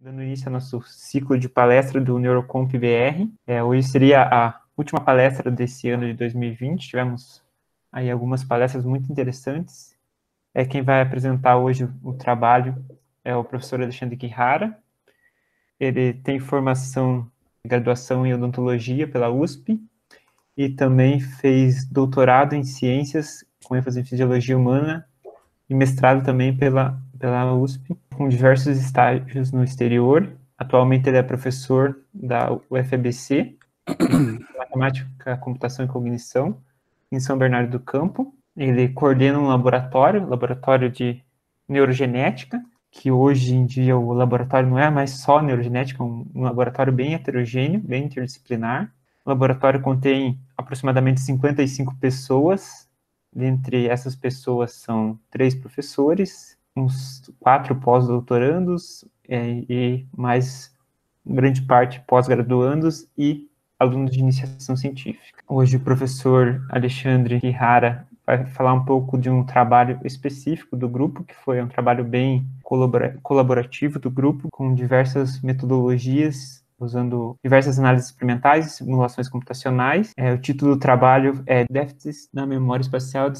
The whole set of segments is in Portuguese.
Dando início ao nosso ciclo de palestra do Neurocomp BR. Hoje seria a última palestra desse ano de 2020. Tivemos aí algumas palestras muito interessantes. Quem vai apresentar hoje o trabalho é o professor Alexandre Guihara. Ele tem formação de graduação em odontologia pela USP e também fez doutorado em ciências com ênfase em fisiologia humana e mestrado também pela USP, com diversos estágios no exterior. Atualmente ele é professor da UFABC, em Matemática, Computação e Cognição, em São Bernardo do Campo. Ele coordena um laboratório de neurogenética, que hoje em dia o laboratório não é mais só neurogenética, é um laboratório bem heterogêneo, bem interdisciplinar. O laboratório contém aproximadamente 55 pessoas. Dentre essas pessoas são 3 professores, uns 4 pós-doutorandos e mais grande parte pós-graduandos e alunos de iniciação científica. Hoje o professor Alexandre Guihara vai falar um pouco de um trabalho específico do grupo, que foi um trabalho bem colaborativo do grupo, com diversas metodologias, usando diversas análises experimentais e simulações computacionais. O título do trabalho é Déficits na memória espacial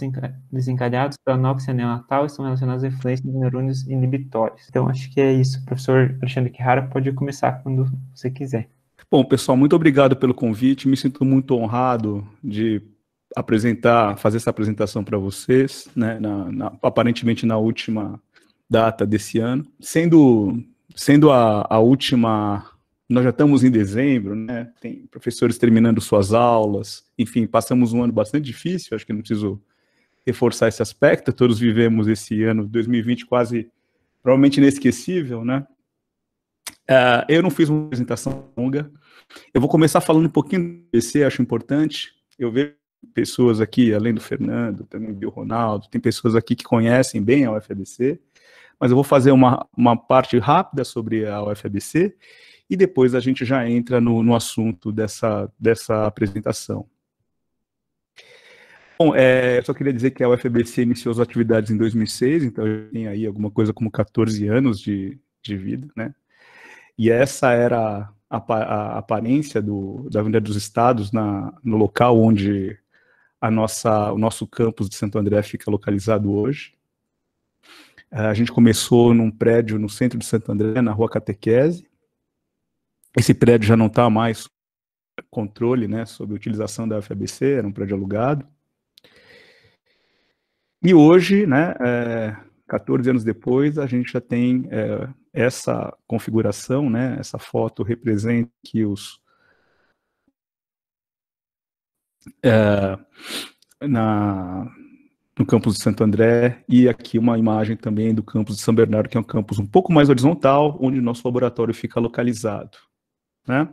desencadeados pela anóxia neonatal e estão relacionados à influência dos neurônios inibitórios. Então, acho que é isso. Professor Alexandre Guihara pode começar quando você quiser. Bom, pessoal, muito obrigado pelo convite. Me sinto muito honrado de fazer essa apresentação para vocês, né, aparentemente na última data desse ano. Sendo a última... Nós já estamos em dezembro, né? Tem professores terminando suas aulas, enfim, passamos um ano bastante difícil, acho que não preciso reforçar esse aspecto, todos vivemos esse ano 2020 quase, provavelmente inesquecível, né? Eu não fiz uma apresentação longa, eu vou começar falando um pouquinho do UFABC, acho importante. Eu vejo pessoas aqui, além do Fernando, também do Ronaldo, tem pessoas aqui que conhecem bem a UFABC, mas eu vou fazer uma parte rápida sobre a UFABC, e depois a gente já entra no assunto dessa apresentação. Bom, eu só queria dizer que a UFABC iniciou as atividades em 2006, então eu tenho aí alguma coisa como 14 anos de vida, né? E essa era a aparência da Avenida dos Estados, no local onde o nosso campus de Santo André fica localizado hoje. A gente começou num prédio no centro de Santo André, na Rua Catequese. Esse prédio já não está mais sob controle, né, sob a utilização da UFABC, era um prédio alugado. E hoje, né, 14 anos depois, a gente já tem essa configuração, né, essa foto representa que no campus de Santo André, e aqui uma imagem também do campus de São Bernardo, que é um campus um pouco mais horizontal, onde o nosso laboratório fica localizado, né?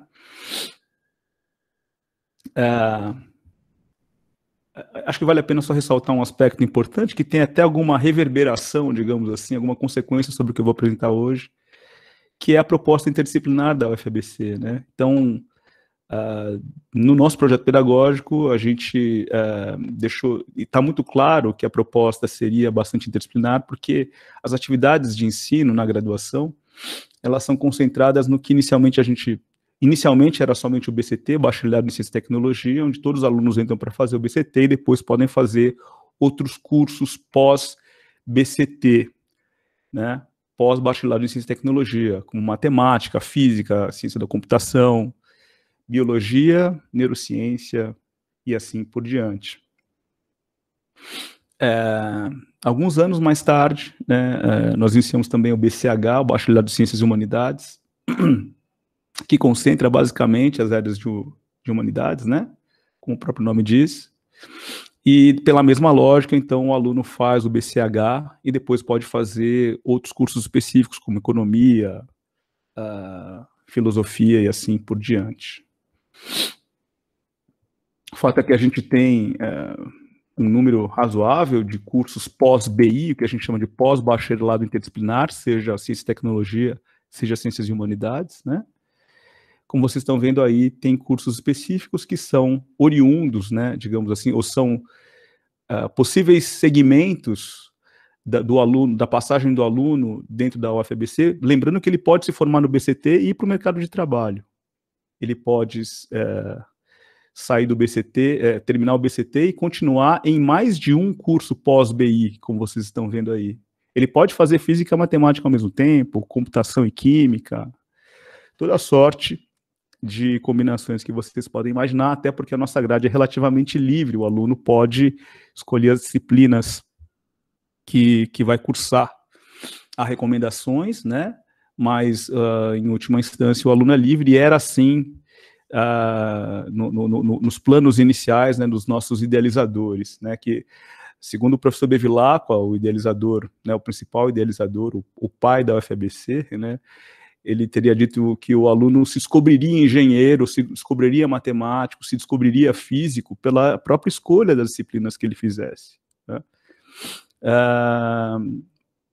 Acho que vale a pena só ressaltar um aspecto importante, que tem até alguma reverberação, digamos assim, alguma consequência sobre o que eu vou apresentar hoje, que é a proposta interdisciplinar da UFABC, né? Então, no nosso projeto pedagógico, a gente deixou, e está muito claro que a proposta seria bastante interdisciplinar, porque as atividades de ensino na graduação, elas são concentradas no que inicialmente era somente o BCT, Bacharelado em Ciência e Tecnologia, onde todos os alunos entram para fazer o BCT e depois podem fazer outros cursos pós-BCT, né? Pós-Bacharelado em Ciência e Tecnologia, como matemática, física, ciência da computação, biologia, neurociência e assim por diante. Alguns anos mais tarde, né, nós iniciamos também o BCH, o Bacharelado em Ciências e Humanidades, que concentra basicamente as áreas de humanidades, né, como o próprio nome diz, e pela mesma lógica, então, o aluno faz o BCH e depois pode fazer outros cursos específicos, como economia, filosofia e assim por diante. O fato é que a gente tem um número razoável de cursos pós-BI, que a gente chama de pós-bacharelado interdisciplinar, seja ciência e tecnologia, seja ciências e humanidades, né? Como vocês estão vendo aí, tem cursos específicos que são oriundos, né, digamos assim, ou são possíveis segmentos do aluno, da passagem do aluno dentro da UFABC, lembrando que ele pode se formar no BCT e ir para o mercado de trabalho. Ele pode sair do BCT, terminar o BCT e continuar em mais de um curso pós-BI, como vocês estão vendo aí. Ele pode fazer física e matemática ao mesmo tempo, computação e química, toda sorte de combinações que vocês podem imaginar, até porque a nossa grade é relativamente livre, o aluno pode escolher as disciplinas que vai cursar. Há recomendações, né? Mas, em última instância, o aluno é livre, e era assim nos planos iniciais, né, dos nossos idealizadores, né, que, segundo o professor Bevilacqua, o idealizador, né, o principal idealizador, o pai da UFABC, né, ele teria dito que o aluno se descobriria engenheiro, se descobriria matemático, se descobriria físico pela própria escolha das disciplinas que ele fizesse, né?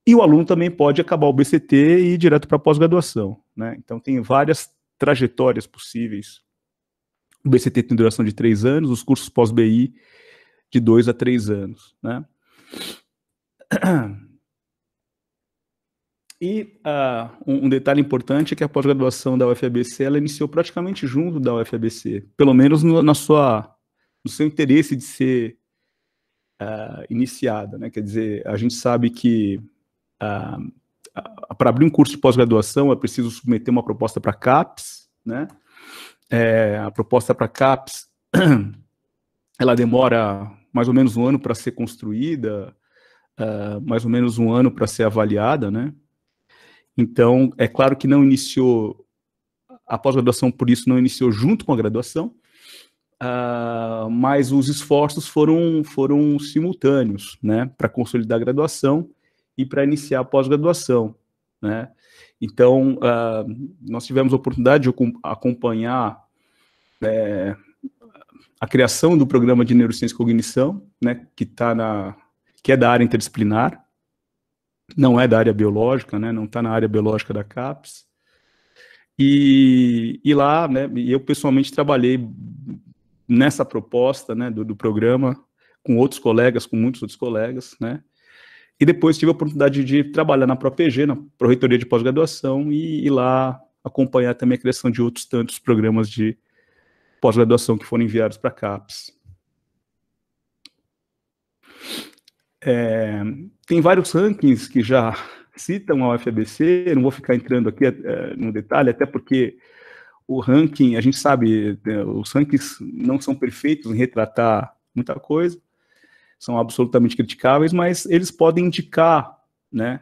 E o aluno também pode acabar o BCT e ir direto para a pós-graduação, né? Então tem várias trajetórias possíveis. O BCT tem duração de 3 anos, os cursos pós-BI de 2 a 3 anos, né? E um detalhe importante é que a pós-graduação da UFABC, ela iniciou praticamente junto da UFABC, pelo menos no seu interesse de ser iniciada, né? Quer dizer, a gente sabe que para abrir um curso de pós-graduação é preciso submeter uma proposta para a CAPES, né? A proposta para a CAPES, ela demora mais ou menos um ano para ser construída, mais ou menos um ano para ser avaliada, né? Então, é claro que não iniciou, a pós-graduação, por isso, não iniciou junto com a graduação, mas os esforços foram simultâneos, né, para consolidar a graduação e para iniciar a pós-graduação, né? Então, nós tivemos a oportunidade de acompanhar a criação do programa de Neurociência e Cognição, né, que é da área interdisciplinar, não é da área biológica, né, não está na área biológica da CAPES, e lá, né, eu pessoalmente trabalhei nessa proposta, né, do programa, com outros colegas, com muitos outros colegas, né, e depois tive a oportunidade de trabalhar na ProPG, na Pró-Reitoria de Pós-Graduação, e lá acompanhar também a criação de outros tantos programas de pós-graduação que foram enviados para a CAPES. Tem vários rankings que já citam a UFABC, não vou ficar entrando aqui no detalhe, até porque o ranking, a gente sabe, os rankings não são perfeitos em retratar muita coisa, são absolutamente criticáveis, mas eles podem indicar, né,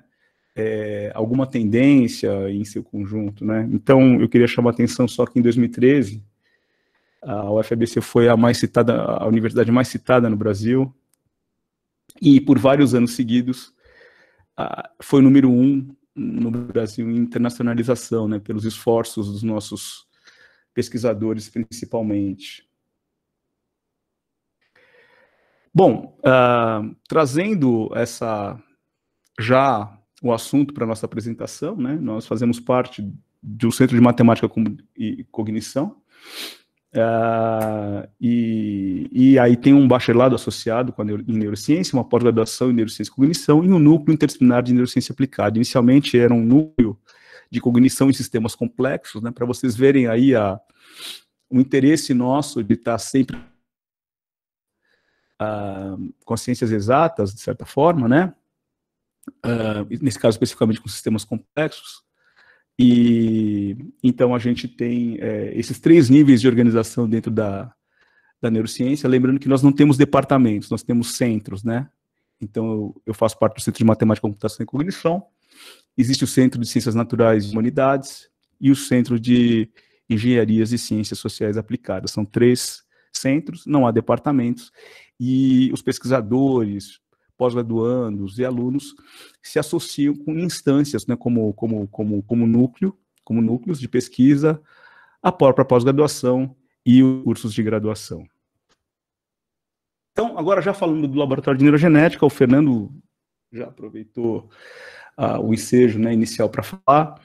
alguma tendência em seu conjunto, né? Então, eu queria chamar a atenção só que em 2013, a UFABC foi a universidade mais citada no Brasil, e por vários anos seguidos foi o número 1 no Brasil em internacionalização, né, pelos esforços dos nossos pesquisadores, principalmente. Bom, trazendo já o assunto para a nossa apresentação, né, nós fazemos parte do Centro de Matemática e Cognição, e aí tem um bacharelado associado em neurociência, uma pós-graduação em neurociência e cognição e um núcleo interdisciplinar de neurociência aplicada. Inicialmente era um núcleo de cognição em sistemas complexos, né, para vocês verem aí o interesse nosso de estar sempre com as ciências exatas, de certa forma, né, nesse caso especificamente com sistemas complexos. E então a gente tem esses 3 níveis de organização dentro da neurociência, lembrando que nós não temos departamentos, nós temos centros, né? Então eu faço parte do Centro de Matemática, Computação e Cognição, existe o Centro de Ciências Naturais e Humanidades e o Centro de Engenharias e Ciências Sociais Aplicadas. São 3 centros, não há departamentos, e os pesquisadores, pós-graduandos e alunos se associam com instâncias, né, como núcleos de pesquisa, a própria pós-graduação e os cursos de graduação. Então, agora já falando do Laboratório de Neurogenética, o Fernando já aproveitou o ensejo, né, inicial para falar,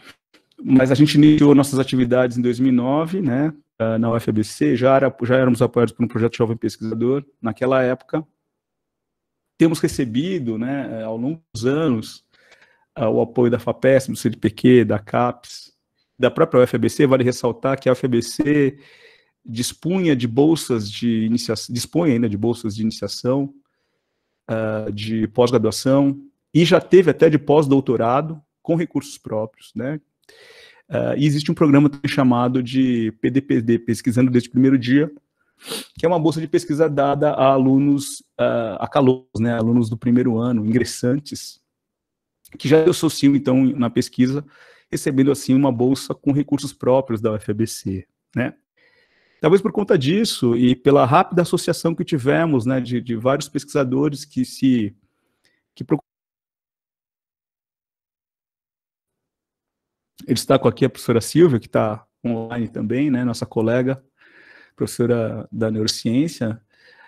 mas a gente iniciou nossas atividades em 2009, né, na UFABC, já éramos apoiados por um projeto Jovem Pesquisador naquela época. temos recebido, né, ao longo dos anos, o apoio da FAPESP, do CNPq, da CAPES, da própria UFABC. Vale ressaltar que a UFABC dispõe de bolsas de iniciação, de pós-graduação, e já teve até de pós-doutorado com recursos próprios, né? E existe um programa chamado de PDPD, Pesquisando Desde o Primeiro Dia, que é uma bolsa de pesquisa dada a alunos, a calouros, né, alunos do primeiro ano, ingressantes, que já associam, então, na pesquisa, recebendo, assim, uma bolsa com recursos próprios da UFABC, né? Talvez por conta disso, e pela rápida associação que tivemos, né, de vários pesquisadores que procuram. Eu destaco aqui a professora Silvia, que está online também, né, nossa colega, professora da neurociência,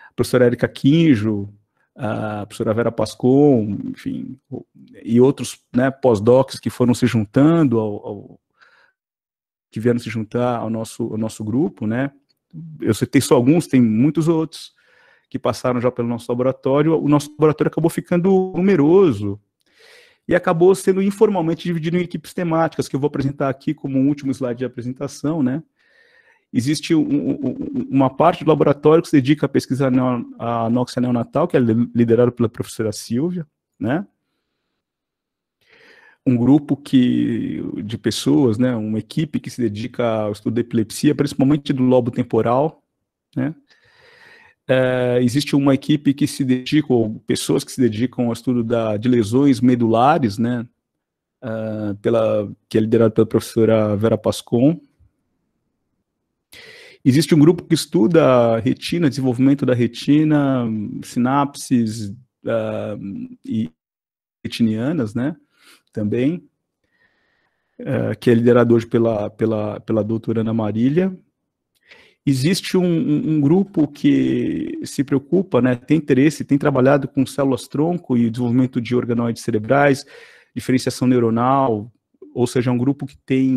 a professora Érica Quinjo, a professora Vera Pascon, enfim, e outros, né, pós-docs que foram se juntando, que vieram se juntar ao nosso grupo, né. Eu citei só alguns, tem muitos outros que passaram já pelo nosso laboratório. O nosso laboratório acabou ficando numeroso e acabou sendo informalmente dividido em equipes temáticas, que eu vou apresentar aqui como um último slide de apresentação, né. Existe uma parte do laboratório que se dedica à pesquisa à anóxia neonatal, que é liderado pela professora Silvia, né. Um grupo de pessoas, né, uma equipe que se dedica ao estudo da epilepsia, principalmente do lobo temporal, né. Existe uma equipe que se dedica, ou pessoas que se dedicam ao estudo de lesões medulares, né, que é liderado pela professora Vera Pascon. Existe um grupo que estuda a retina, desenvolvimento da retina, sinapses e retinianas, né, também, que é liderado hoje pela doutora Ana Marília. Existe um grupo que se preocupa, né, tem interesse, tem trabalhado com células-tronco e desenvolvimento de organoides cerebrais, diferenciação neuronal, ou seja, um grupo que tem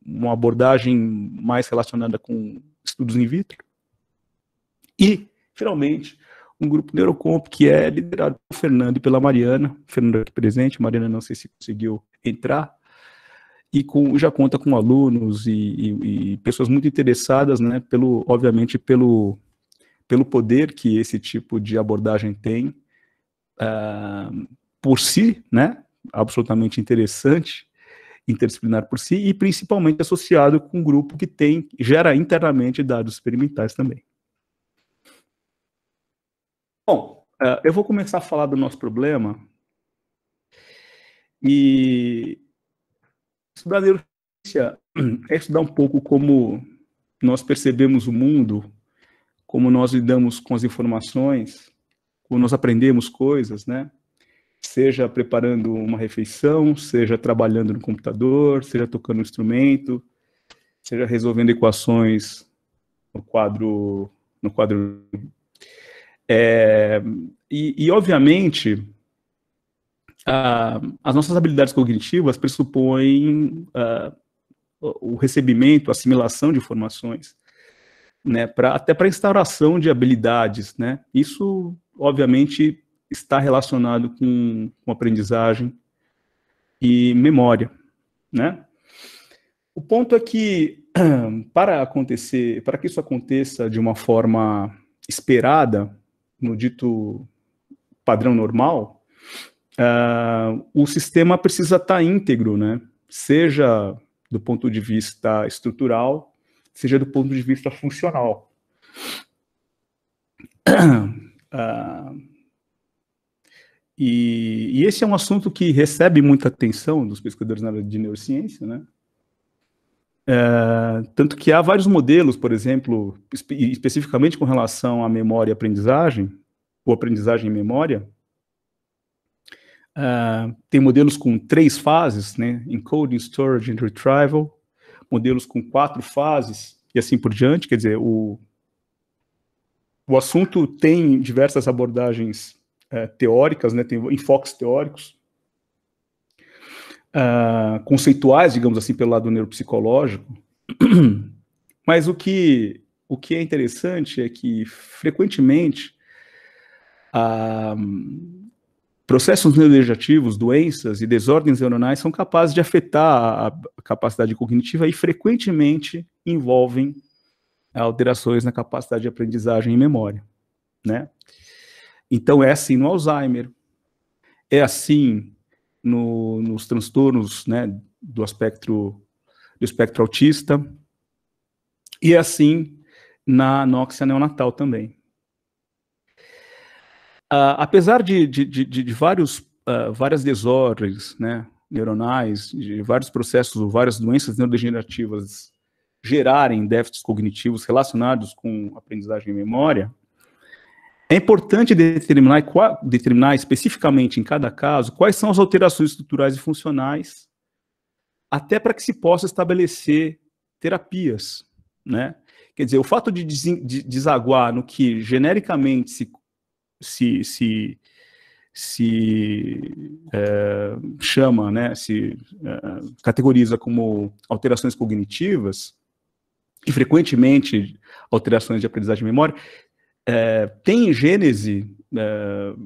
uma abordagem mais relacionada com estudos in vitro. E, finalmente, um grupo Neurocomp, que é liderado pelo Fernando e pela Mariana. Fernando aqui presente, Mariana não sei se conseguiu entrar, e já conta com alunos e pessoas muito interessadas, né, obviamente, pelo poder que esse tipo de abordagem tem, por si, né, absolutamente interessante, interdisciplinar por si, e principalmente associado com um grupo que gera internamente dados experimentais também. Bom, eu vou começar a falar do nosso problema, e estudar neurociência é estudar um pouco como nós percebemos o mundo, como nós lidamos com as informações, como nós aprendemos coisas, né? Seja preparando uma refeição, seja trabalhando no computador, seja tocando um instrumento, seja resolvendo equações no quadro. E obviamente, as nossas habilidades cognitivas pressupõem o recebimento, a assimilação de informações, né, até para instauração de habilidades, né. Isso, obviamente, está relacionado com aprendizagem e memória, né. O ponto é que, para que isso aconteça de uma forma esperada, no dito padrão normal, o sistema precisa estar íntegro, né, seja do ponto de vista estrutural, seja do ponto de vista funcional. E esse é um assunto que recebe muita atenção dos pesquisadores na área de neurociência, né? Tanto que há vários modelos, por exemplo, especificamente com relação à memória e aprendizagem, ou aprendizagem e memória. Tem modelos com 3 fases, né? Encoding, Storage and Retrieval, modelos com 4 fases, e assim por diante. Quer dizer, o assunto tem diversas abordagens teóricas, né? Tem enfoques teóricos, conceituais, digamos assim, pelo lado neuropsicológico. Mas o que é interessante é que, frequentemente, Ah, processos neurodegenerativos, doenças e desordens neuronais são capazes de afetar a capacidade cognitiva e frequentemente envolvem alterações na capacidade de aprendizagem e memória, né? Então é assim no Alzheimer, é assim nos transtornos, né, do espectro autista, e é assim na anóxia neonatal também. Apesar de várias desordens, né, neuronais, de vários processos ou várias doenças neurodegenerativas gerarem déficits cognitivos relacionados com aprendizagem e memória, é importante determinar especificamente em cada caso quais são as alterações estruturais e funcionais, até para que se possa estabelecer terapias, né? Quer dizer, o fato de desaguar no que genericamente se chama, né, categoriza como alterações cognitivas, e frequentemente alterações de aprendizagem e memória, tem gênese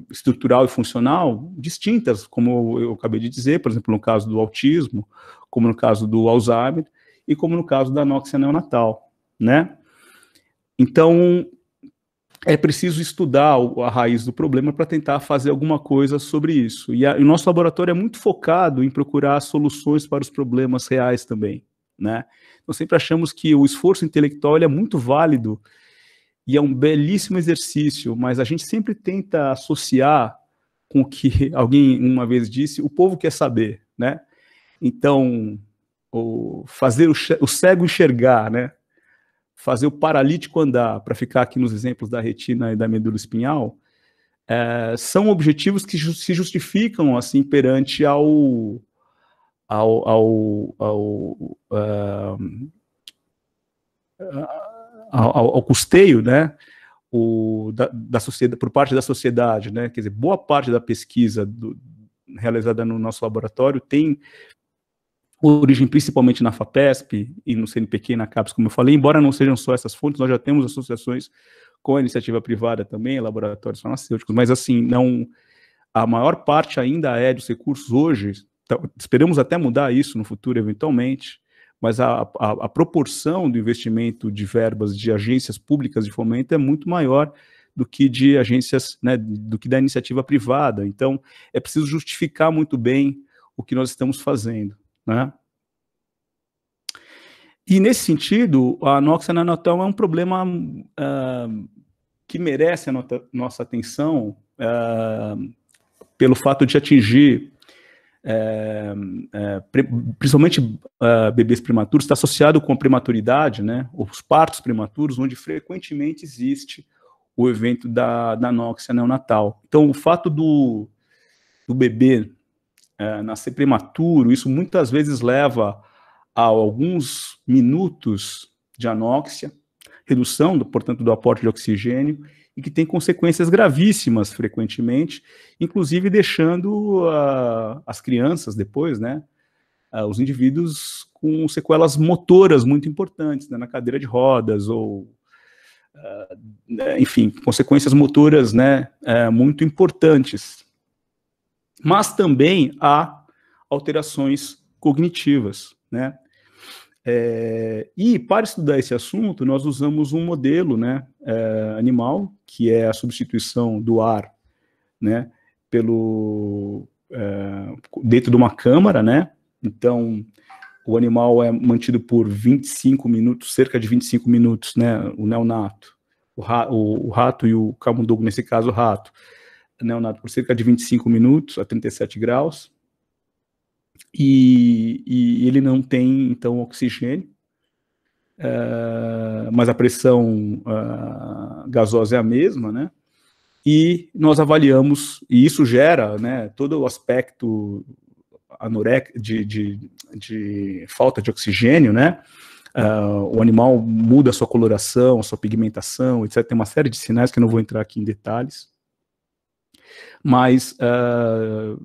estrutural e funcional distintas, como eu acabei de dizer, por exemplo, no caso do autismo, como no caso do Alzheimer, e como no caso da anóxia neonatal, né? Então, é preciso estudar a raiz do problema para tentar fazer alguma coisa sobre isso. E o nosso laboratório é muito focado em procurar soluções para os problemas reais também, né? Nós sempre achamos que o esforço intelectual é muito válido e é um belíssimo exercício, mas a gente sempre tenta associar com o que alguém uma vez disse, o povo quer saber, né? Então, fazer o cego enxergar, né? Fazer o paralítico andar, para ficar aqui nos exemplos da retina e da medula espinhal, são objetivos que se justificam assim perante ao custeio, né, da sociedade, por parte da sociedade, né? Quer dizer, boa parte da pesquisa realizada no nosso laboratório tem origem principalmente na FAPESP e no CNPq e na CAPES, como eu falei, embora não sejam só essas fontes, nós já temos associações com a iniciativa privada também, laboratórios farmacêuticos, mas assim, não, a maior parte ainda é dos recursos hoje, esperamos até mudar isso no futuro eventualmente, mas a proporção do investimento de verbas de agências públicas de fomento é muito maior do que de agências, né, do que da iniciativa privada. Então, é preciso justificar muito bem o que nós estamos fazendo, né? E, nesse sentido, a anóxia neonatal é um problema que merece a nossa atenção pelo fato de atingir principalmente bebês prematuros, está associado com a prematuridade, né, os partos prematuros, onde frequentemente existe o evento da anóxia neonatal. Então, o fato do bebê nascer prematuro, isso muitas vezes leva a alguns minutos de anóxia, redução, portanto, do aporte de oxigênio, e que tem consequências gravíssimas frequentemente, inclusive deixando as crianças depois, né, os indivíduos com sequelas motoras muito importantes, né, na cadeira de rodas, ou, enfim, consequências motoras, né, muito importantes. Mas também há alterações cognitivas, né? E para estudar esse assunto, nós usamos um modelo, né, animal, que é a substituição do ar, né, dentro de uma câmara, né? Então, o animal é mantido por 25 minutos, cerca de 25 minutos, né, o neonato, o rato e o camundongo, nesse caso o rato, neonato por cerca de 25 minutos a 37 graus, e ele não tem, então, oxigênio, mas a pressão gasosa é a mesma, né? E nós avaliamos, e isso gera, né, todo o aspecto de falta de oxigênio, né? O animal muda a sua coloração, a sua pigmentação, etc. Tem uma série de sinais que eu não vou entrar aqui em detalhes, mas,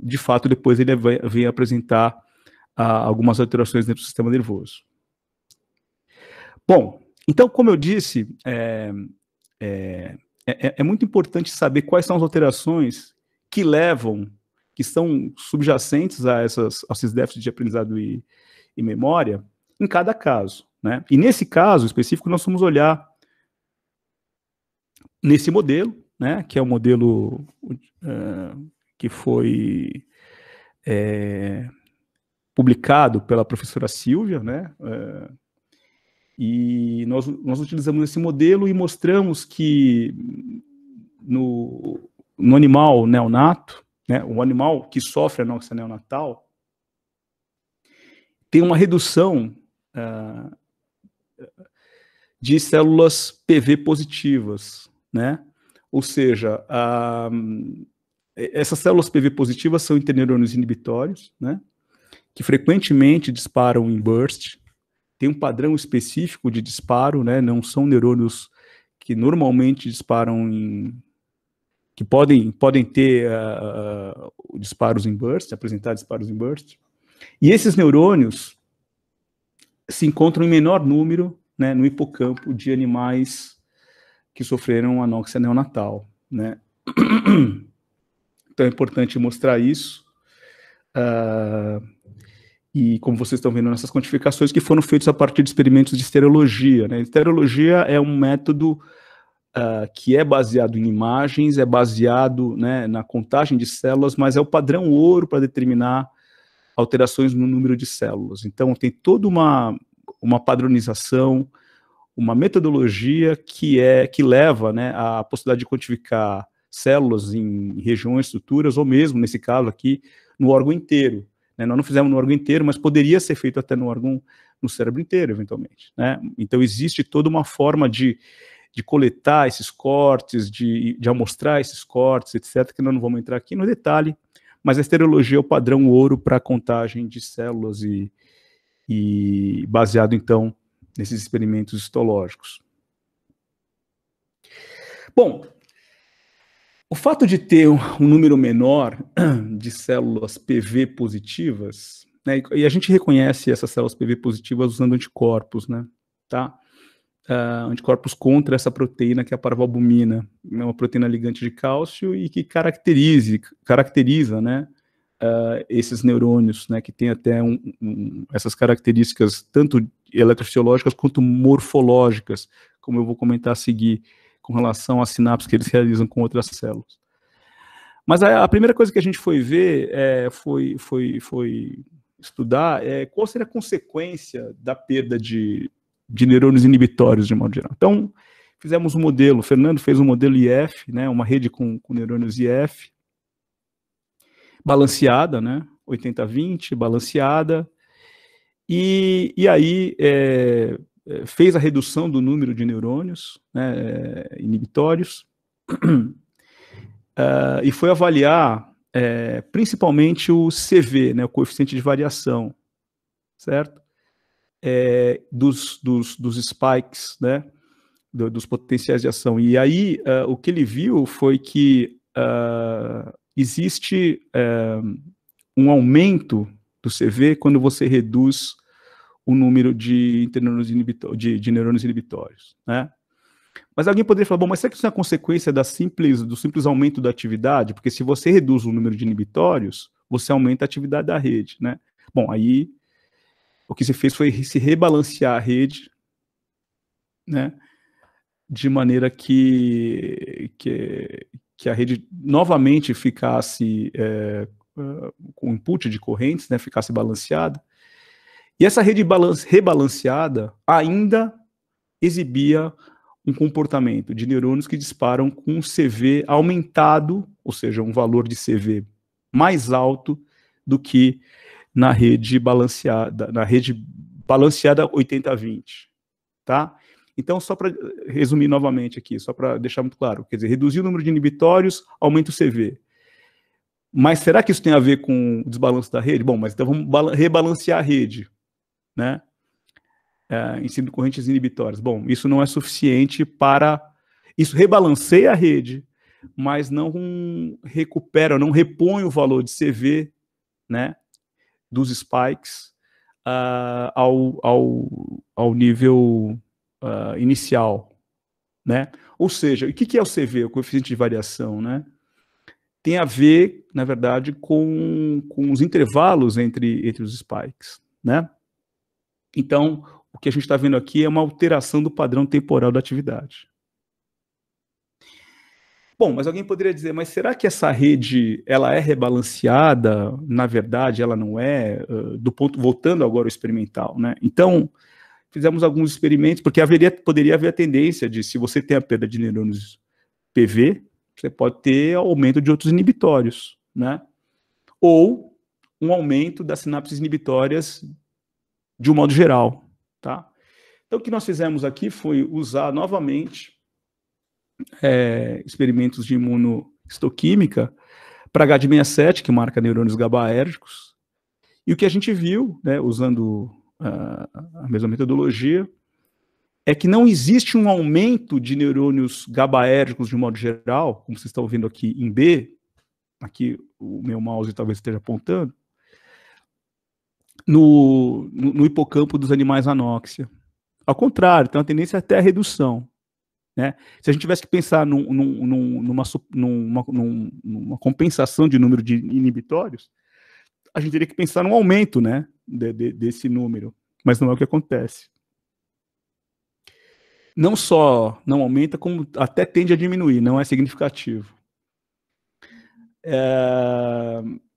de fato, depois ele vem apresentar algumas alterações dentro do sistema nervoso. Bom, então, como eu disse, é muito importante saber quais são as alterações que levam, que são subjacentes a esses déficits de aprendizado e memória, em cada caso, né? E nesse caso específico, nós vamos olhar nesse modelo, né, que é o modelo que foi publicado pela professora Silvia, né, e nós utilizamos esse modelo e mostramos que no animal neonato, né, o animal que sofre anóxia neonatal, tem uma redução de células PV positivas, né? Ou seja, essas células PV positivas são interneurônios inibitórios, né? Que frequentemente disparam em burst, tem um padrão específico de disparo, né? Não são neurônios que normalmente disparam que podem ter disparos em burst, apresentar disparos em burst. E esses neurônios se encontram em menor número, né, no hipocampo de animais que sofreram anóxia neonatal, né? Então é importante mostrar isso. E como vocês estão vendo nessas quantificações que foram feitos a partir de experimentos de esterologia, né? Esterologia é um método que é baseado em imagens, é baseado, né, na contagem de células, mas é o padrão ouro para determinar alterações no número de células. Então tem toda uma padronização, uma metodologia que leva, né, à possibilidade de quantificar células em regiões, estruturas, ou mesmo, nesse caso aqui, no órgão inteiro. Né? Nós não fizemos no órgão inteiro, mas poderia ser feito até no cérebro inteiro, eventualmente. Né? Então existe toda uma forma de coletar esses cortes, de amostrar esses cortes, etc., que nós não vamos entrar aqui no detalhe, mas a esterologia é o padrão ouro para a contagem de células e baseado, então, nesses experimentos histológicos. Bom, o fato de ter um número menor de células PV positivas, né, e a gente reconhece essas células PV positivas usando anticorpos, né, tá? Anticorpos contra essa proteína que é a parvalbumina, é uma proteína ligante de cálcio e que caracteriza, né, esses neurônios, né, que tem até essas características tanto eletrofisiológicas quanto morfológicas, como eu vou comentar a seguir, com relação às sinapses que eles realizam com outras células. Mas a primeira coisa que a gente foi ver, foi estudar qual seria a consequência da perda de neurônios inibitórios, de modo geral. Então, fizemos um modelo, o Fernando fez um modelo IF, né, uma rede com neurônios IF, balanceada, né, 80-20, balanceada, e aí fez a redução do número de neurônios, né, inibitórios, e foi avaliar principalmente o CV, né, o coeficiente de variação, certo? Dos spikes, né, dos potenciais de ação. E aí o que ele viu foi que existe um aumento do CV quando você reduz o número de neurônios inibitórios, né? Mas alguém poderia falar, bom, mas será que isso é uma consequência do simples aumento da atividade? Porque se você reduz o número de inibitórios, você aumenta a atividade da rede, né? Bom, aí o que se fez foi se rebalancear a rede, né? De maneira que a rede novamente ficasse com input de correntes, né? Ficasse balanceada. E essa rede rebalanceada ainda exibia um comportamento de neurônios que disparam com um CV aumentado, ou seja, um valor de CV mais alto do que na rede balanceada 80-20, tá? Então, só para resumir novamente aqui, só para deixar muito claro, quer dizer, reduzir o número de inibitórios, aumenta o CV. Mas será que isso tem a ver com o desbalanço da rede? Bom, mas então vamos rebalancear a rede, né? Ensino de correntes inibitórias. Bom, isso não é suficiente para... Isso rebalanceia a rede, mas não recupera, não repõe o valor de CV, né, dos spikes ao nível inicial, né? Ou seja, o que é o CV, o coeficiente de variação, né? Tem a ver, na verdade, com os intervalos entre os spikes, né? Então, o que a gente está vendo aqui é uma alteração do padrão temporal da atividade. Bom, mas alguém poderia dizer, mas será que essa rede ela é rebalanceada? Na verdade, ela não é, voltando agora ao experimental, né? Então, fizemos alguns experimentos, porque poderia haver a tendência de, se você tem a perda de neurônios PV, você pode ter aumento de outros inibitórios, né? Ou um aumento das sinapses inibitórias de um modo geral, tá? Então, o que nós fizemos aqui foi usar novamente experimentos de imunohistoquímica para H67, que marca neurônios GABAérgicos, e o que a gente viu, né, usando a mesma metodologia, é que não existe um aumento de neurônios GABAérgicos de um modo geral, como vocês estão vendo aqui em B, aqui o meu mouse talvez esteja apontando, no hipocampo dos animais anóxia. Ao contrário, tem uma tendência até a redução. Né? Se a gente tivesse que pensar numa compensação de número de inibitórios, a gente teria que pensar num aumento, né, desse número, mas não é o que acontece. Não só não aumenta, como até tende a diminuir, não é significativo.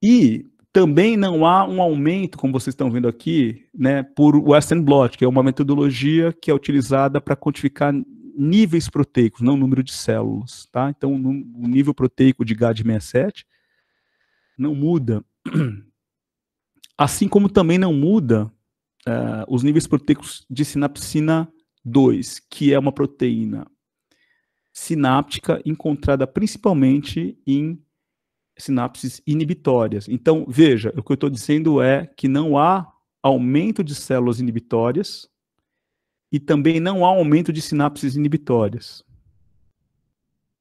E também não há um aumento, como vocês estão vendo aqui, né, por Western blot, que é uma metodologia que é utilizada para quantificar níveis proteicos, não o número de células, tá? Então, o nível proteico de GAD67 não muda, assim como também não muda os níveis proteicos de sinapsina 2, que é uma proteína sináptica encontrada principalmente em sinapses inibitórias. Então, veja, o que eu estou dizendo é que não há aumento de células inibitórias e também não há aumento de sinapses inibitórias,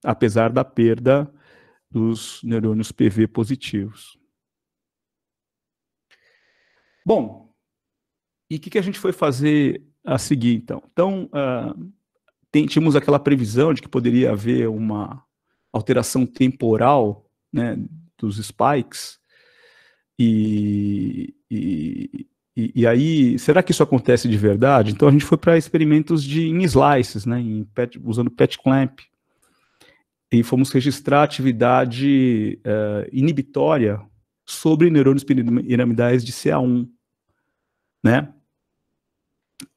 apesar da perda dos neurônios PV positivos. Bom, e o que a gente foi fazer a seguir, então? Então, tínhamos aquela previsão de que poderia haver uma alteração temporal, né, dos spikes, e aí, será que isso acontece de verdade? Então a gente foi para experimentos em slices, né, usando PET clamp, e fomos registrar atividade inibitória sobre neurônios piramidais de CA1, né?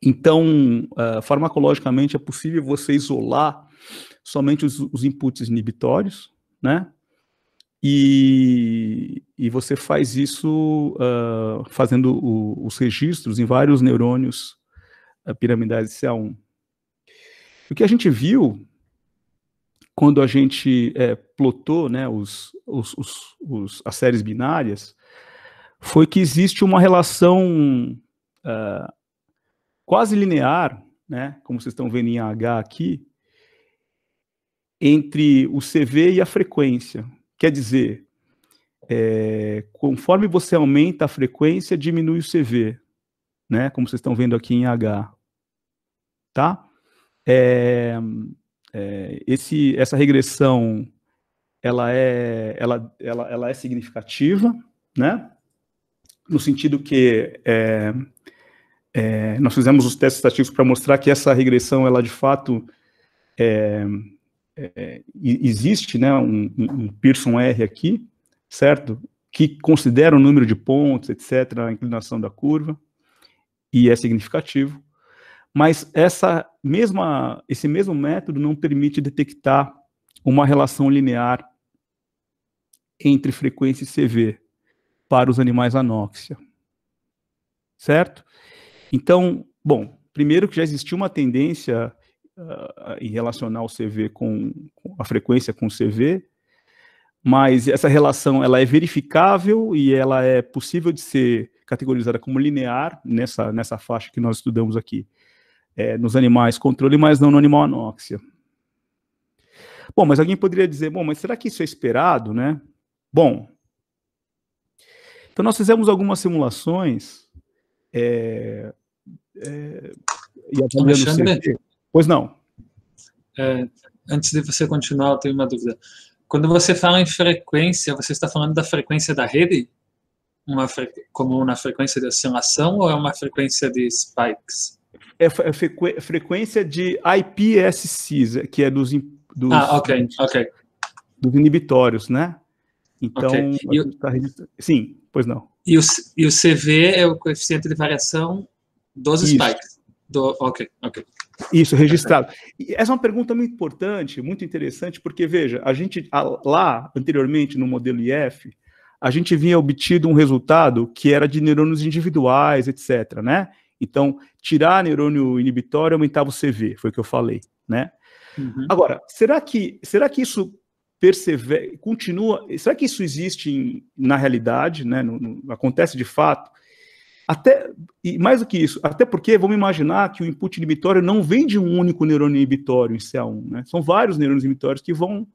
Então, farmacologicamente é possível você isolar somente os inputs inibitórios, né? E você faz isso fazendo os registros em vários neurônios piramidais de CA1. O que a gente viu quando a gente plotou, né, as séries binárias, foi que existe uma relação quase linear, né, como vocês estão vendo em H aqui, entre o CV e a frequência. Quer dizer, conforme você aumenta a frequência, diminui o CV, né? Como vocês estão vendo aqui em H. Tá? Essa regressão, ela é significativa, né? No sentido que nós fizemos os testes estatísticos para mostrar que essa regressão, ela de fato existe, né, um Pearson R aqui, certo? Que considera o número de pontos, etc., a inclinação da curva, e é significativo. Mas esse mesmo método não permite detectar uma relação linear entre frequência e CV para os animais anóxia, certo? Então, bom, primeiro que já existia uma tendência em relacionar o CV com a frequência com o CV, mas essa relação ela é verificável e ela é possível de ser categorizada como linear nessa faixa que nós estudamos aqui, nos animais controle, mas não no animal anóxia. Bom, mas alguém poderia dizer, bom, mas será que isso é esperado, né? Bom, então nós fizemos algumas simulações e avaliando o CV. Pois não. antes de você continuar, eu tenho uma dúvida. Quando você fala em frequência, você está falando da frequência da rede? Como uma frequência de oscilação ou é uma frequência de spikes? É frequência de IPSCs, que é dos inibitórios, né? Então, sim, pois não. E o CV é o coeficiente de variação dos spikes? Ok. Isso, registrado. E essa é uma pergunta muito importante, muito interessante, porque, veja, a gente, lá, anteriormente, no modelo IF, a gente vinha obtido um resultado que era de neurônios individuais, etc., né? Então, tirar neurônio inibitório aumentava o CV, foi o que eu falei, né? Uhum. Agora, será que isso continua, será que isso existe na realidade, né? Acontece de fato? E mais do que isso, até porque vamos imaginar que o input inibitório não vem de um único neurônio inibitório em CA1, né? São vários neurônios inibitórios que vão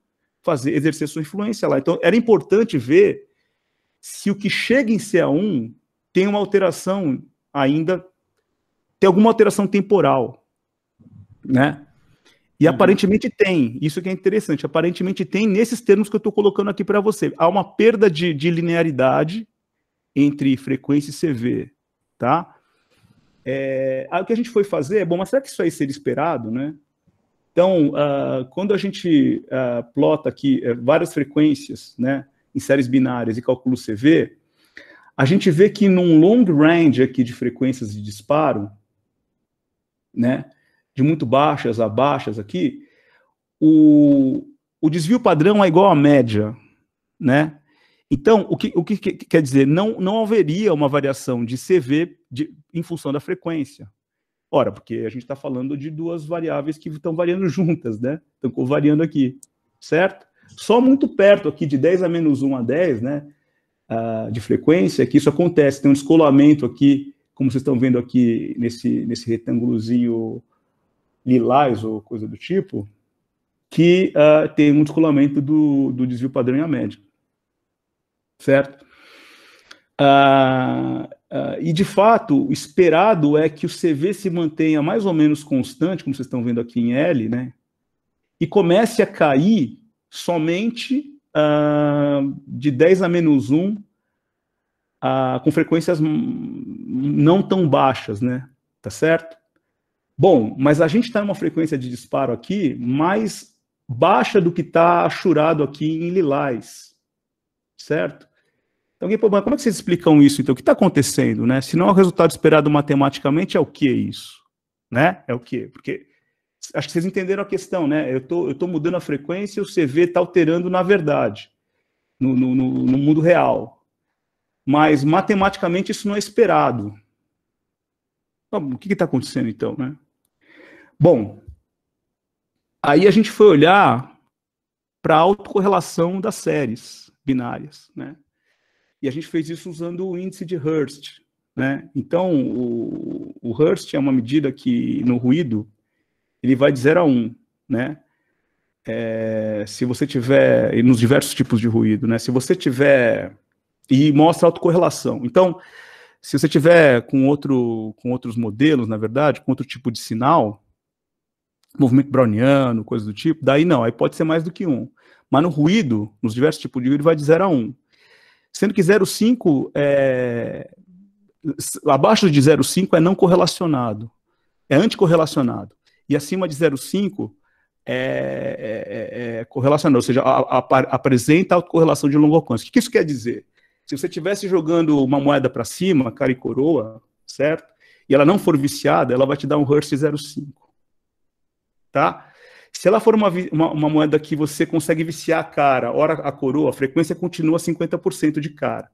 exercer sua influência lá. Então, era importante ver se o que chega em CA1 tem uma alteração ainda, tem alguma alteração temporal, né? E aparentemente tem, isso que é interessante, aparentemente tem nesses termos que eu estou colocando aqui para você. Há uma perda de linearidade entre frequência e CV, tá? O que a gente foi fazer, mas será que isso aí seria esperado, né? Então, quando a gente plota aqui várias frequências, né, em séries binárias e calcula o CV, a gente vê que num long range aqui de frequências de disparo, né, de muito baixas a baixas aqui, o desvio padrão é igual à média, né? Então, o que quer dizer? Não haveria uma variação de CV em função da frequência. Ora, porque a gente está falando de duas variáveis que estão variando juntas, né? Estão covariando aqui, certo? Só muito perto aqui de 10 a menos 1 a 10, né? De frequência, que isso acontece. Tem um descolamento aqui, como vocês estão vendo aqui nesse retângulozinho lilás ou coisa do tipo, que tem um descolamento do desvio padrão e a média. Certo? E, de fato, o esperado é que o CV se mantenha mais ou menos constante, como vocês estão vendo aqui em L, né? E comece a cair somente de 10 a menos 1 com frequências não tão baixas, né? Tá certo? Bom, mas a gente está numa frequência de disparo aqui mais baixa do que está achurado aqui em lilás, certo? Então, como é que vocês explicam isso, então? O que está acontecendo, né? Se não é o resultado esperado matematicamente, é o que isso? Né? É o quê? Porque acho que vocês entenderam a questão, né? Eu tô mudando a frequência e o CV está alterando na verdade, no mundo real. Mas, matematicamente, isso não é esperado. O que está acontecendo, então, né? Bom, aí a gente foi olhar para a autocorrelação das séries binárias, né? E a gente fez isso usando o índice de Hurst, né? Então, o Hurst é uma medida que, no ruído, ele vai de 0 a 1, né? Se você tiver, e nos diversos tipos de ruído, né? Se você tiver, e mostra autocorrelação. Então, se você tiver com outros modelos, na verdade, com outro tipo de sinal, movimento browniano, coisa do tipo, daí não, aí pode ser mais do que 1. Mas no ruído, nos diversos tipos de ruído, vai de 0 a 1. Sendo que 0,5 abaixo de 0,5 é não correlacionado, é anticorrelacionado. E acima de 0,5 é correlacionado, ou seja, apresenta autocorrelação de longo alcance. O que isso quer dizer? Se você estivesse jogando uma moeda para cima, cara e coroa, certo? E ela não for viciada, ela vai te dar um Hurst 0,5. Tá? Se ela for uma moeda que você consegue viciar a cara, ora a coroa, a frequência continua 50% de cara.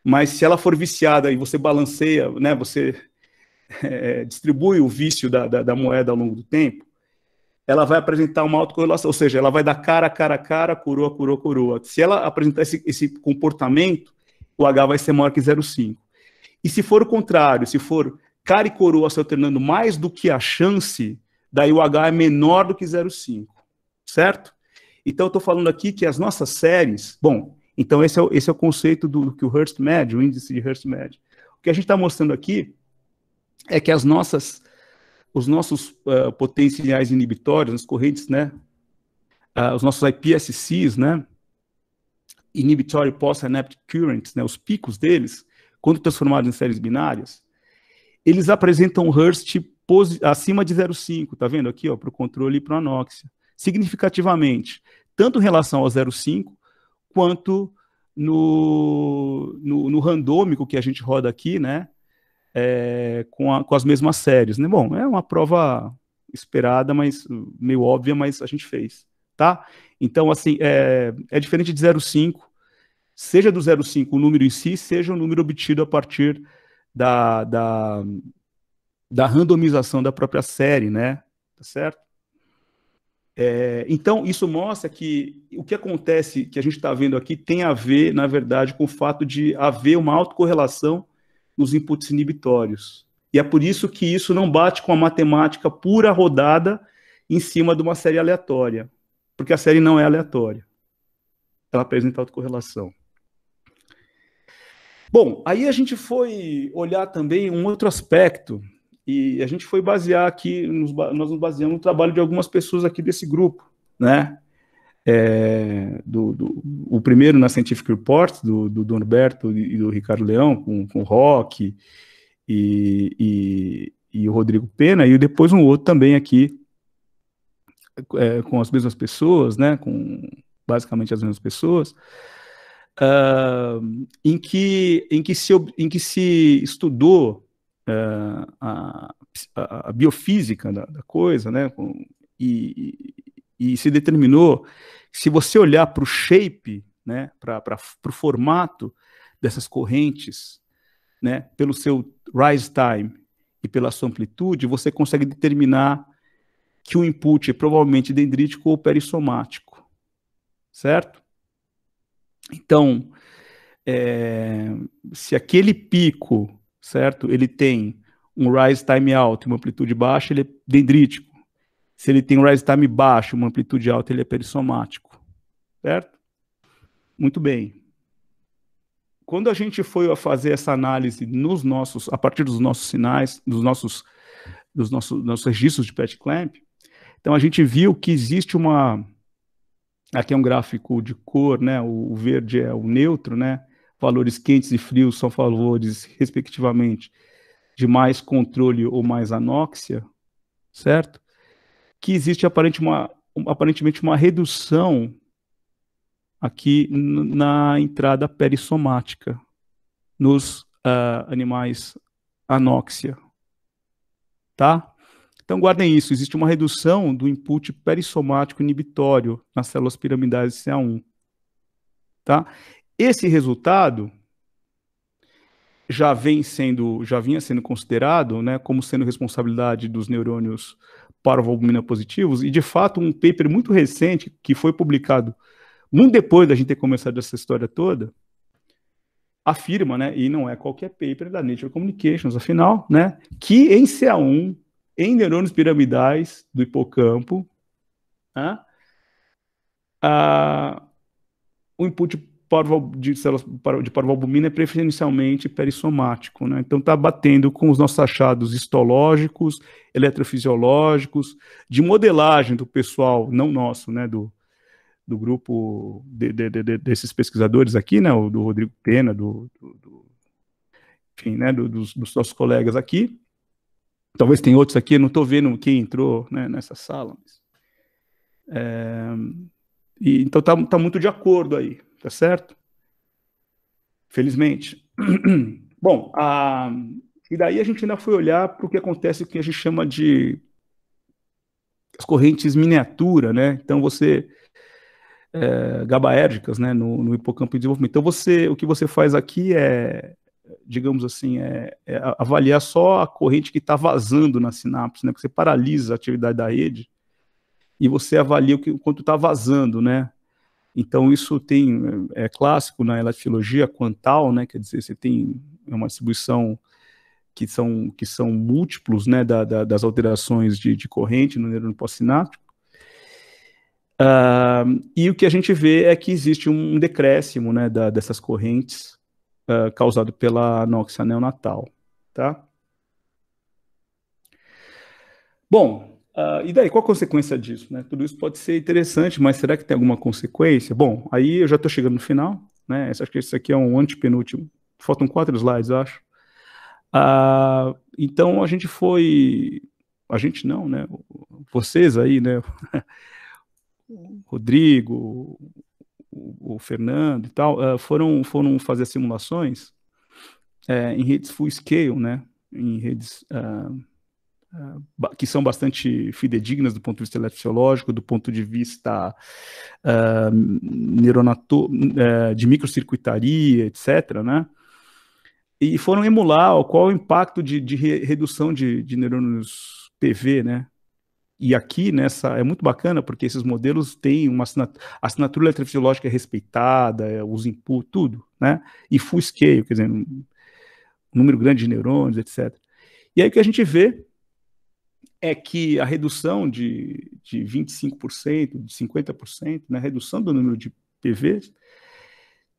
Mas se ela for viciada e você balanceia, né, você distribui o vício da moeda ao longo do tempo, ela vai apresentar uma autocorrelação, ou seja, ela vai dar cara, cara, cara, coroa, coroa, coroa. Se ela apresentar esse comportamento, o H vai ser maior que 0,5. E se for o contrário, se for cara e coroa se alternando mais do que a chance, daí o H é menor do que 0,5, certo? Então, eu estou falando aqui que as nossas séries... Bom, então esse é o conceito do que o Hurst mede, o índice de Hurst mede. O que a gente está mostrando aqui é que os nossos potenciais inibitórios, as correntes, né, os nossos iPSCs, né, Inhibitory Postsynaptic Currents, né, os picos deles, quando transformados em séries binárias, eles apresentam Hurst acima de 0,5, tá vendo aqui, para o controle e para a anóxia, significativamente, tanto em relação ao 0,5, quanto no randômico que a gente roda aqui, né, com as mesmas séries, né? Bom, é uma prova esperada, mas meio óbvia, mas a gente fez, tá? Então, assim, é diferente de 0,5, seja do 0,5 o número em si, seja o número obtido a partir da randomização da própria série, né? Tá certo? Então, isso mostra que o que acontece, que a gente está vendo aqui, tem a ver, na verdade, com o fato de haver uma autocorrelação nos inputs inibitórios. E é por isso que isso não bate com a matemática pura rodada em cima de uma série aleatória, porque a série não é aleatória. Ela apresenta autocorrelação. Bom, aí a gente foi olhar também um outro aspecto, e a gente foi basear aqui, nós nos baseamos no trabalho de algumas pessoas aqui desse grupo, né? O primeiro na Scientific Reports, do Norberto e do Ricardo Leão, com o Roque e o Rodrigo Pena, e depois um outro também aqui, com as mesmas pessoas, né? Com basicamente as mesmas pessoas, em que se estudou a biofísica da coisa, né, e se determinou que se você olhar para o shape, né, para o formato dessas correntes, né, pelo seu rise time e pela sua amplitude, você consegue determinar que o input é provavelmente dendrítico ou perissomático, certo? Então, se aquele pico, certo, ele tem um rise time alto e uma amplitude baixa, ele é dendrítico. Se ele tem um rise time baixo e uma amplitude alta, ele é perissomático, certo? Muito bem. Quando a gente foi a fazer essa análise a partir dos nossos sinais, dos nossos registros de PET clamp, então a gente viu que existe aqui é um gráfico de cor, né? O verde é o neutro, né? Valores quentes e frios são valores, respectivamente, de mais controle ou mais anóxia, certo? Que existe aparentemente uma redução aqui na entrada perissomática nos animais anóxia, tá? Então guardem isso, existe uma redução do input perissomático inibitório nas células piramidais de CA1, tá? Esse resultado já vinha sendo considerado, né, como sendo responsabilidade dos neurônios parvalbumina positivos, e de fato um paper muito recente, que foi publicado muito depois da gente ter começado essa história toda, afirma, né, e não é qualquer paper da Nature Communications, afinal, né, que em CA1, em neurônios piramidais do hipocampo, né, o input de células de parvalbumina é preferencialmente perissomático, né? Então está batendo com os nossos achados histológicos, eletrofisiológicos, de modelagem do pessoal, não nosso, né, do grupo desses pesquisadores aqui, né, do Rodrigo Pena, enfim, né, dos nossos colegas aqui. Talvez tem outros aqui, eu não estou vendo quem entrou, né, nessa sala. Mas, então tá muito de acordo aí, tá certo? Felizmente. Bom, e daí a gente ainda foi olhar para o que acontece, o que a gente chama de as correntes miniatura, né? Então você GABAérgicas, né, no hipocampo de desenvolvimento. Então o que você faz aqui digamos assim, avaliar só a corrente que está vazando na sinapse, né? Que você paralisa a atividade da rede e você avalia o quanto está vazando, né? Então isso é clássico na eletrofilogia quantal, né? Quer dizer, você tem uma distribuição que são múltiplos, né, das alterações de corrente no neurônio pós-sináptico. E o que a gente vê é que existe um decréscimo, né, dessas correntes causado pela anóxia neonatal, tá? Bom, E daí, qual a consequência disso? Né? Tudo isso pode ser interessante, mas será que tem alguma consequência? Bom, aí eu já estou chegando no final, né? Acho que esse aqui é um antepenúltimo. Faltam 4 slides, eu acho. Então a gente foi. A gente não, né? Vocês aí, né? O Rodrigo, o Fernando e tal, foram fazer simulações em redes full scale, né? Em redes que são bastante fidedignas do ponto de vista eletrofisiológico, do ponto de vista de microcircuitaria, etc., né? E foram emular qual é o impacto de redução de neurônios PV, né? E aqui é muito bacana, porque esses modelos têm uma assinatura eletrofisiológica respeitada, os inputs, tudo, né? E full scale, quer dizer, um número grande de neurônios, etc. E aí o que a gente vê é que a redução de 25%, de 50%, né, redução do número de PVs,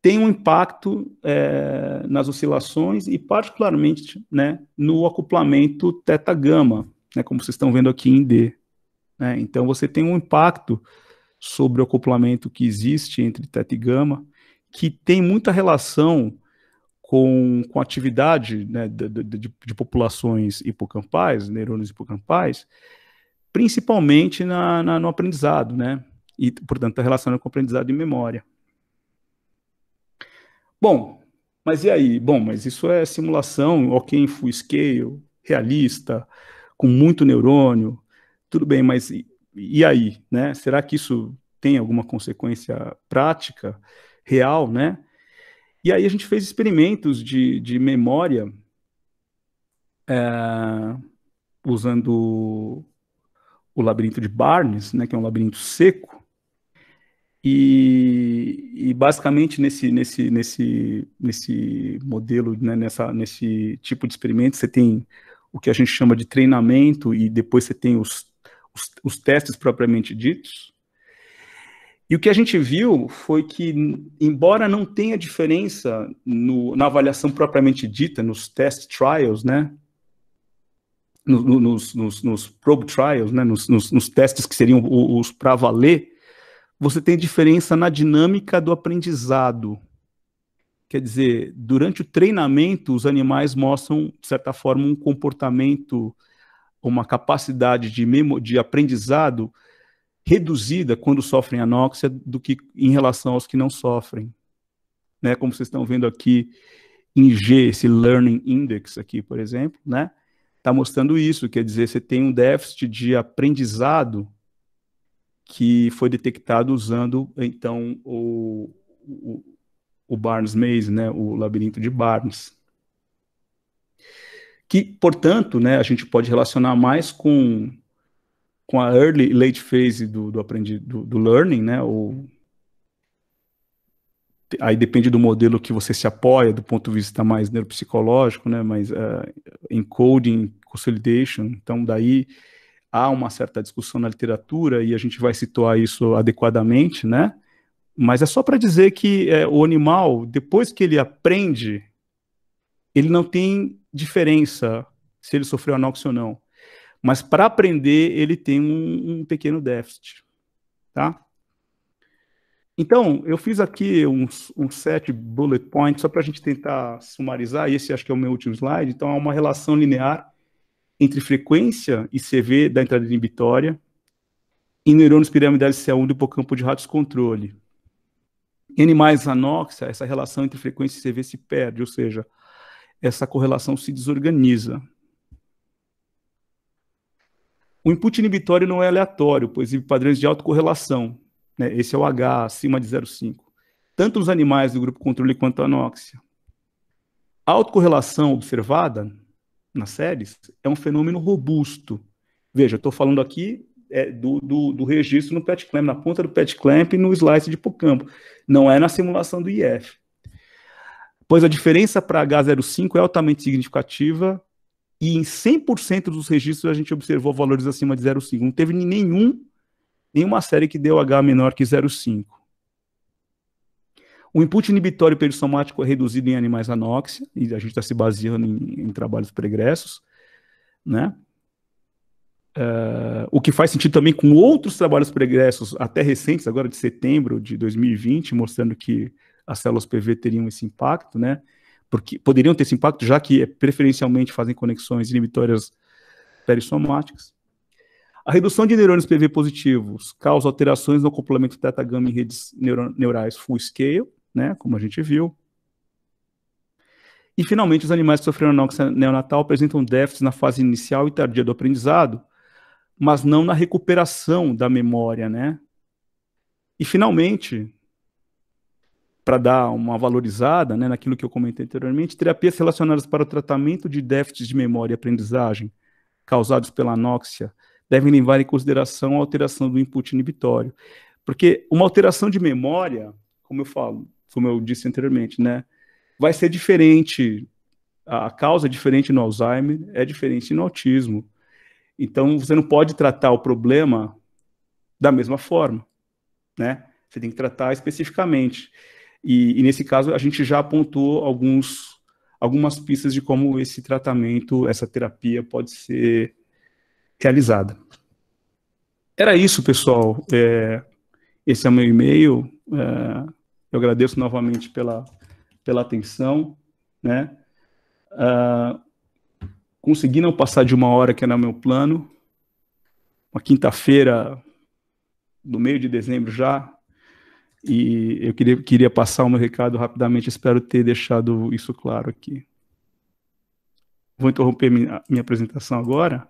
tem um impacto nas oscilações e particularmente, né, no acoplamento teta-gama, né, como vocês estão vendo aqui em D. Né? Então você tem um impacto sobre o acoplamento que existe entre teta e gama, que tem muita relação com a atividade, né, de populações hipocampais, neurônios hipocampais, principalmente no aprendizado, né? E, portanto, está relacionado com o aprendizado e memória. Bom, mas e aí? Bom, mas isso é simulação, ok, em full scale, realista, com muito neurônio, tudo bem, mas e aí, né? Será que isso tem alguma consequência prática, real, né? E aí a gente fez experimentos de memória usando o labirinto de Barnes, né, que é um labirinto seco, e basicamente nesse modelo, né, nesse tipo de experimento, você tem o que a gente chama de treinamento e depois você tem os testes propriamente ditos. E o que a gente viu foi que, embora não tenha diferença na avaliação propriamente dita, nos test trials, né, nos probe trials, né, nos testes que seriam os para valer, você tem diferença na dinâmica do aprendizado. Quer dizer, durante o treinamento, os animais mostram, de certa forma, um comportamento, uma capacidade de aprendizado reduzida quando sofrem anóxia do que em relação aos que não sofrem. Né? Como vocês estão vendo aqui em G, esse Learning Index aqui, por exemplo, né? Está mostrando isso, quer dizer, você tem um déficit de aprendizado que foi detectado usando, então, o Barnes Maze, né, o labirinto de Barnes. Que, portanto, né, a gente pode relacionar mais com a early e late phase do learning, né, aí depende do modelo que você se apoia, do ponto de vista mais neuropsicológico, né, mas encoding, consolidation, então daí há uma certa discussão na literatura e a gente vai situar isso adequadamente, né, mas é só para dizer que o animal, depois que ele aprende, ele não tem diferença se ele sofreu anóxia ou não, mas para aprender ele tem um pequeno déficit, tá? Então, eu fiz aqui uns 7 bullet points, só para a gente tentar sumarizar, e esse acho que é o meu último slide. Então, há uma relação linear entre frequência e CV da entrada inibitória em neurônios piramidais C1 do hipocampo de ratos controle. Em animais anóxia, essa relação entre frequência e CV se perde, ou seja, essa correlação se desorganiza. O input inibitório não é aleatório, pois exibe padrões de autocorrelação. Né? Esse é o H acima de 0,5. Tanto nos animais do grupo controle quanto a anóxia. A autocorrelação observada nas séries é um fenômeno robusto. Veja, eu estou falando aqui do registro no PET clamp, na ponta do PET clamp e no slice de hipocampo. Não é na simulação do IF. Pois a diferença para H0,5 é altamente significativa e em 100% dos registros a gente observou valores acima de 0,5. Não teve nenhuma série que deu H menor que 0,5. O input inibitório perissomático é reduzido em animais anóxia, e a gente está se baseando em trabalhos pregressos, né? o que faz sentido também com outros trabalhos pregressos, até recentes, agora de setembro de 2020, mostrando que as células PV teriam esse impacto, né? Porque poderiam ter esse impacto, já que preferencialmente fazem conexões inibitórias perissomáticas. A redução de neurônios PV positivos causa alterações no acoplamento teta-gama em redes neurais full scale, né, como a gente viu. E, finalmente, os animais que sofreram anóxia neonatal apresentam déficits na fase inicial e tardia do aprendizado, mas não na recuperação da memória, né? E, finalmente, para dar uma valorizada, né, naquilo que eu comentei anteriormente, terapias relacionadas para o tratamento de déficits de memória e aprendizagem causados pela anóxia devem levar em consideração a alteração do input inibitório. Porque uma alteração de memória, como eu disse anteriormente, né, vai ser diferente, a causa é diferente no Alzheimer, é diferente no autismo. Então, você não pode tratar o problema da mesma forma, né? Você tem que tratar especificamente. E nesse caso, a gente já apontou algumas pistas de como esse tratamento, essa terapia pode ser realizada. Era isso, pessoal. Esse é o meu e-mail. Eu agradeço novamente pela atenção, né? Consegui não passar de 1 hora, que era meu plano. Uma quinta-feira, no meio de dezembro já. E eu queria passar o meu recado rapidamente. Espero ter deixado isso claro aqui. Vou interromper minha apresentação agora.